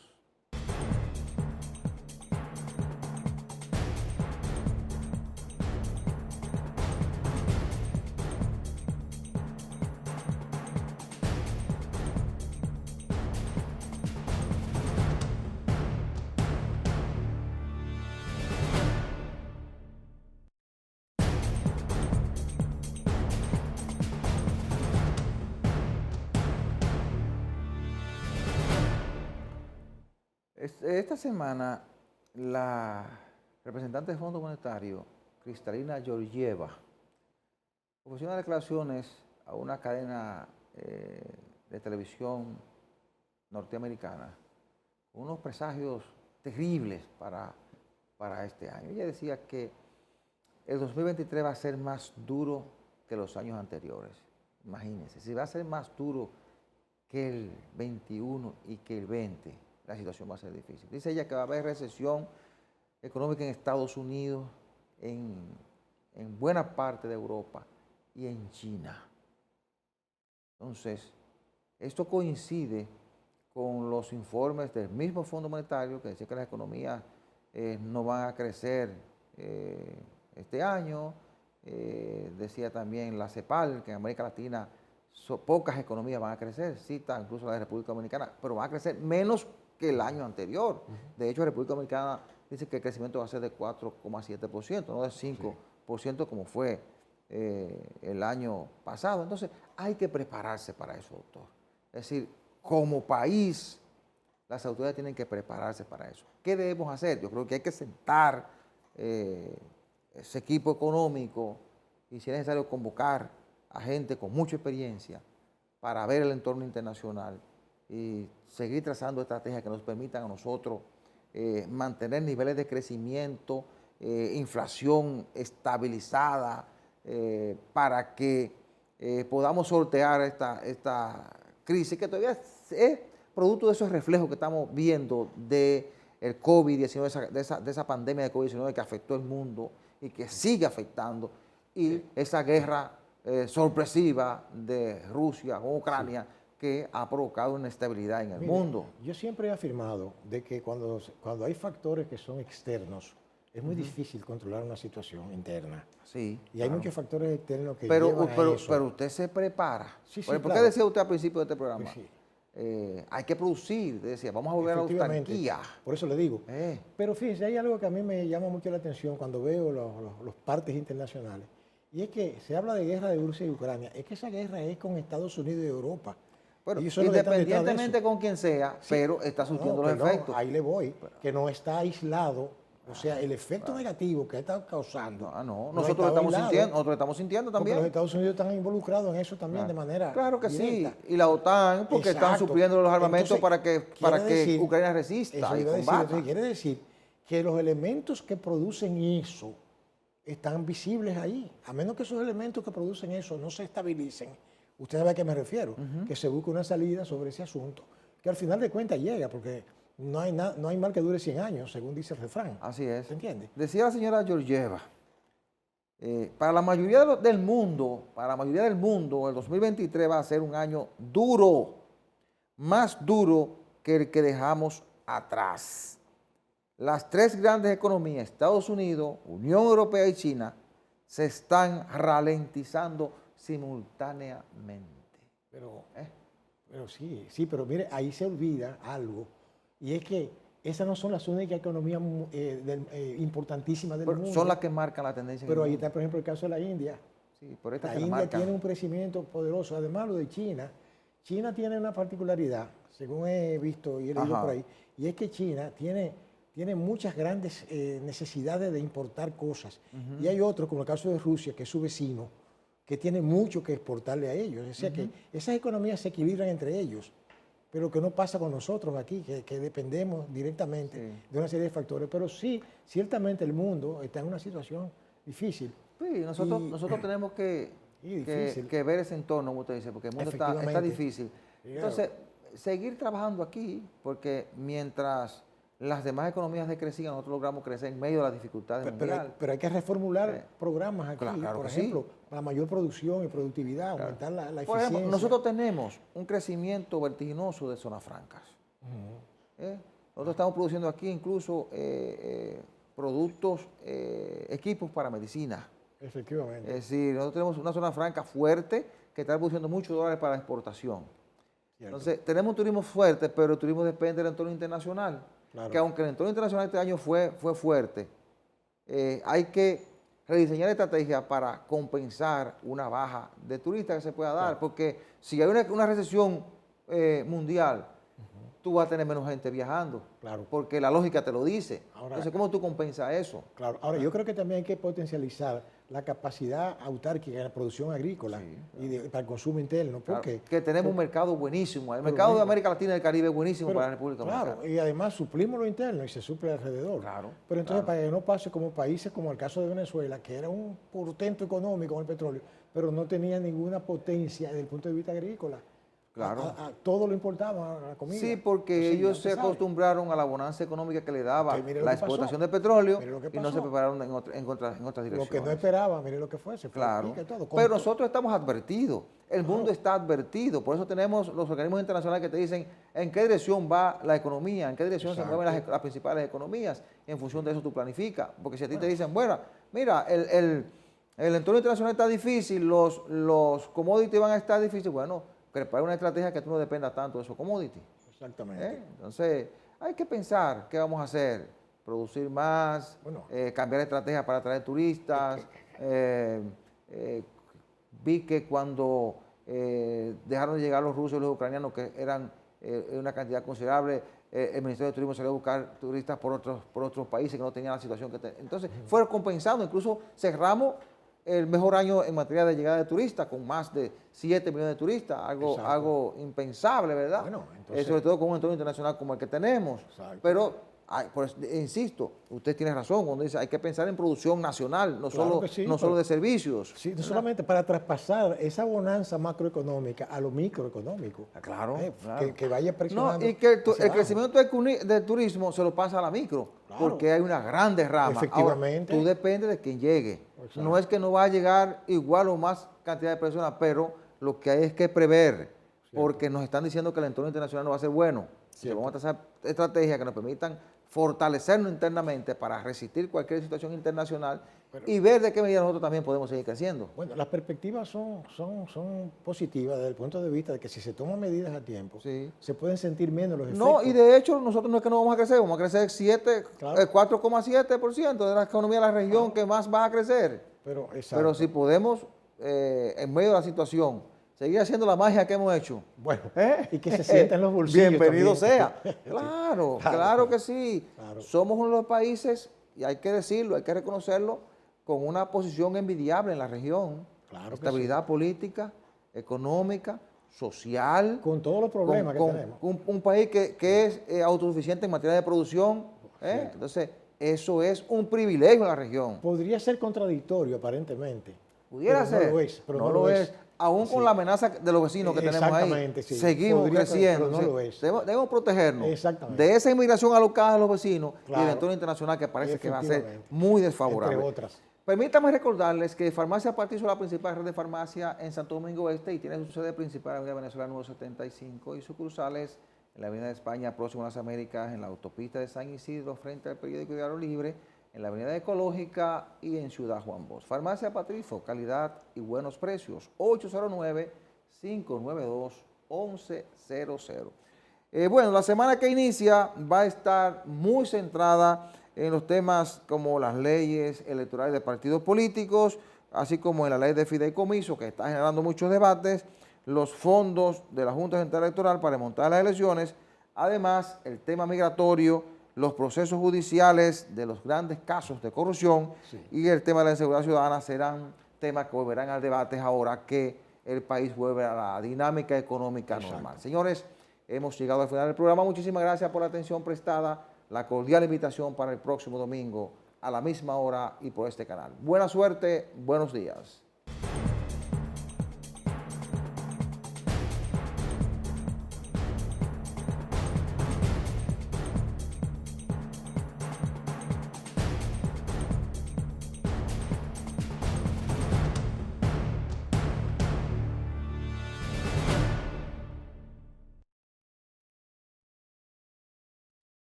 Esta semana, la representante del Fondo Monetario, Kristalina Georgieva, ofreció unas declaraciones a una cadena de televisión norteamericana con unos presagios terribles para este año. Ella decía que el 2023 va a ser más duro que los años anteriores. Imagínense, si va a ser más duro que el 21 y que el 20, la situación va a ser difícil. Dice ella que va a haber recesión económica en Estados Unidos, en buena parte de Europa y en China. Entonces, esto coincide con los informes del mismo Fondo Monetario que decía que las economías no van a crecer este año. Decía también la CEPAL que en América Latina pocas economías van a crecer, cita incluso la de República Dominicana, pero van a crecer menos que el año anterior. De hecho, República Dominicana dice que el crecimiento va a ser de 4,7%, no de 5% como fue el año pasado. Entonces, hay que prepararse para eso, doctor. Es decir, como país, las autoridades tienen que prepararse para eso. ¿Qué debemos hacer? Yo creo que hay que sentar ese equipo económico y, si es necesario, convocar a gente con mucha experiencia para ver el entorno internacional y seguir trazando estrategias que nos permitan a nosotros mantener niveles de crecimiento, inflación estabilizada, para que podamos sortear esta crisis que todavía es producto de esos reflejos que estamos viendo del COVID-19, de esa pandemia de COVID-19 que afectó el mundo y que sigue afectando, y esa guerra sorpresiva de Rusia con Ucrania que ha provocado una inestabilidad en el mundo. Yo siempre he afirmado de que cuando hay factores que son externos, es muy difícil controlar una situación interna. Sí. Y hay muchos factores externos que llevan a eso. Pero usted se prepara. Sí, ¿Por claro. qué decía usted al principio de este programa? Pues sí. Hay que producir, decía, vamos a volver a la autarquía. Por eso le digo. Pero fíjese, hay algo que a mí me llama mucho la atención cuando veo los partes internacionales. Y es que se habla de guerra de Rusia y Ucrania. Es que esa guerra es con Estados Unidos y Europa. Bueno, independientemente con quien sea, pero está surtiendo los efectos. Ahí le voy, que no está aislado. O sea, el efecto negativo que está causando. Nosotros lo estamos sintiendo también. Porque los Estados Unidos están involucrados en eso también de manera. Claro que directa. Sí. Y la OTAN, porque están supliendo los armamentos. Entonces, para que Ucrania resista y combata. Entonces, quiere decir que los elementos que producen eso están visibles ahí. A menos que esos elementos que producen eso no se estabilicen. Usted sabe a qué me refiero. Que se busque una salida sobre ese asunto. Que al final de cuentas llega, porque no hay mal que dure 100 años, según dice el refrán. Así es. ¿Se entiende? Decía la señora Georgieva, para la mayoría del mundo, el 2023 va a ser un año duro, más duro que el que dejamos atrás. Las tres grandes economías, Estados Unidos, Unión Europea y China, se están ralentizando simultáneamente. Pero sí, pero mire, ahí se olvida algo. Y es que esas no son las únicas economías importantísimas del mundo. Son las que marcan la tendencia. Pero ahí está, por ejemplo, el caso de la India. Sí, por esta la India tiene un crecimiento poderoso. Además, lo de China. China tiene una particularidad, según he visto y he leído por ahí, y es que China tiene muchas grandes necesidades de importar cosas. Y hay otro, como el caso de Rusia, que es su vecino, que tiene mucho que exportarle a ellos. O sea que esas economías se equilibran entre ellos. Pero que no pasa con nosotros aquí, que dependemos directamente de una serie de factores. Pero sí, ciertamente el mundo está en una situación difícil. Sí, nosotros tenemos que ver ese entorno, como usted dice, porque el mundo está difícil. Entonces, seguir trabajando aquí, porque mientras las demás economías decrecían, nosotros logramos crecer en medio de las dificultades mundiales. Pero hay que reformular programas aquí, claro por ejemplo, para mayor producción y productividad, aumentar la eficiencia. Por ejemplo, nosotros tenemos un crecimiento vertiginoso de zonas francas. Nosotros estamos produciendo aquí incluso productos, equipos para medicina. Efectivamente. Es decir, nosotros tenemos una zona franca fuerte que está produciendo muchos dólares para la exportación. Cierto. Entonces, tenemos un turismo fuerte, pero el turismo depende del entorno internacional. Claro. Que aunque el entorno internacional este año fue fuerte, hay que rediseñar estrategias para compensar una baja de turistas que se pueda dar, porque si hay una recesión mundial, tú vas a tener menos gente viajando. Claro. Porque la lógica te lo dice. Ahora, entonces, ¿cómo tú compensas eso? Claro. Ahora, yo creo que también hay que potencializar la capacidad autárquica de la producción agrícola para el consumo interno. Porque que tenemos un mercado buenísimo. El mercado de América Latina y del Caribe es buenísimo para la República Dominicana. Claro, y además suplimos lo interno y se suple alrededor. Claro. Pero entonces, para que no pase como países como el caso de Venezuela, que era un portento económico con el petróleo, pero no tenía ninguna potencia desde el punto de vista agrícola. Claro. A todo lo importaban, a la comida. Sí, porque ellos se acostumbraron a la bonanza económica que le daba la explotación de petróleo y no se prepararon en otras direcciones. Lo que no esperaba, mire lo que fue, se fue claro. y todo. Pero nosotros estamos advertidos, el mundo está advertido, por eso tenemos los organismos internacionales que te dicen en qué dirección va la economía, en qué dirección se mueven las principales economías, y en función de eso tú planificas. Porque si a ti te dicen, bueno, mira, el entorno internacional está difícil, los commodities van a estar difíciles, bueno, prepara una estrategia que tú no dependas tanto de esos commodities. Exactamente. Entonces, hay que pensar qué vamos a hacer. Producir más, cambiar estrategias para atraer turistas. Vi que cuando dejaron de llegar los rusos y los ucranianos, que eran una cantidad considerable, el Ministerio de Turismo salió a buscar turistas por otros países que no tenían la situación que tenían. Entonces, fueron compensando. Incluso cerramos el mejor año en materia de llegada de turistas, con más de 7 millones de turistas, algo impensable, ¿verdad? Bueno, entonces, sobre todo con un entorno internacional como el que tenemos. Exacto. Pero, insisto, usted tiene razón cuando dice hay que pensar en producción nacional, no solo de servicios. Sí, no solamente para traspasar esa bonanza macroeconómica a lo microeconómico. Claro, que vaya presionando. No, y que el crecimiento del turismo se lo pasa a la micro, porque hay una grande rama. Efectivamente. Ahora, tú dependes de quien llegue. Exacto. No es que no va a llegar igual o más cantidad de personas, pero lo que hay es que prever, porque nos están diciendo que el entorno internacional no va a ser bueno. Vamos a trazar estrategias que nos permitan fortalecernos internamente para resistir cualquier situación internacional y ver de qué medida nosotros también podemos seguir creciendo. Bueno, las perspectivas son positivas desde el punto de vista de que si se toman medidas a tiempo, se pueden sentir menos los efectos. No, y de hecho nosotros no es que no vamos a crecer, vamos a crecer 4,7% de la economía de la región que más va a crecer. Pero si podemos, en medio de la situación, seguir haciendo la magia que hemos hecho. Bueno, y que se sientan los bolsillos. Bienvenido sea. Claro que sí. Claro. Somos uno de los países, y hay que decirlo, hay que reconocerlo, con una posición envidiable en la región. Claro. Estabilidad política, económica, social. Con todos los problemas que tenemos. Un país que es autosuficiente en materia de producción. Entonces, eso es un privilegio en la región. Podría ser contradictorio, aparentemente. Pudiera ser. Pero no lo es. Aún con la amenaza de los vecinos que tenemos ahí, seguimos creciendo. No lo es. Debemos protegernos de esa inmigración alocada de los vecinos y del entorno internacional que parece que va a ser muy desfavorable. Entre otras. Permítame recordarles que Farmacia Patricio es la principal red de farmacia en Santo Domingo Este y tiene su sede principal en la Avenida Venezuela número 75 y sucursales en la Avenida de España, próximo a las Américas, en la autopista de San Isidro, frente al periódico Diario Libre, en la Avenida Ecológica y en Ciudad Juan Bosch. Farmacia Patricio, calidad y buenos precios. 809-592-1100. Bueno, la semana que inicia va a estar muy centrada en los temas como las leyes electorales de partidos políticos, así como en la ley de fideicomiso, que está generando muchos debates, los fondos de la Junta Central Electoral para montar las elecciones, además el tema migratorio, los procesos judiciales de los grandes casos de corrupción y el tema de la inseguridad ciudadana serán temas que volverán al debate ahora que el país vuelve a la dinámica económica normal. Señores, hemos llegado al final del programa. Muchísimas gracias por la atención prestada. La cordial invitación para el próximo domingo a la misma hora y por este canal. Buena suerte, buenos días.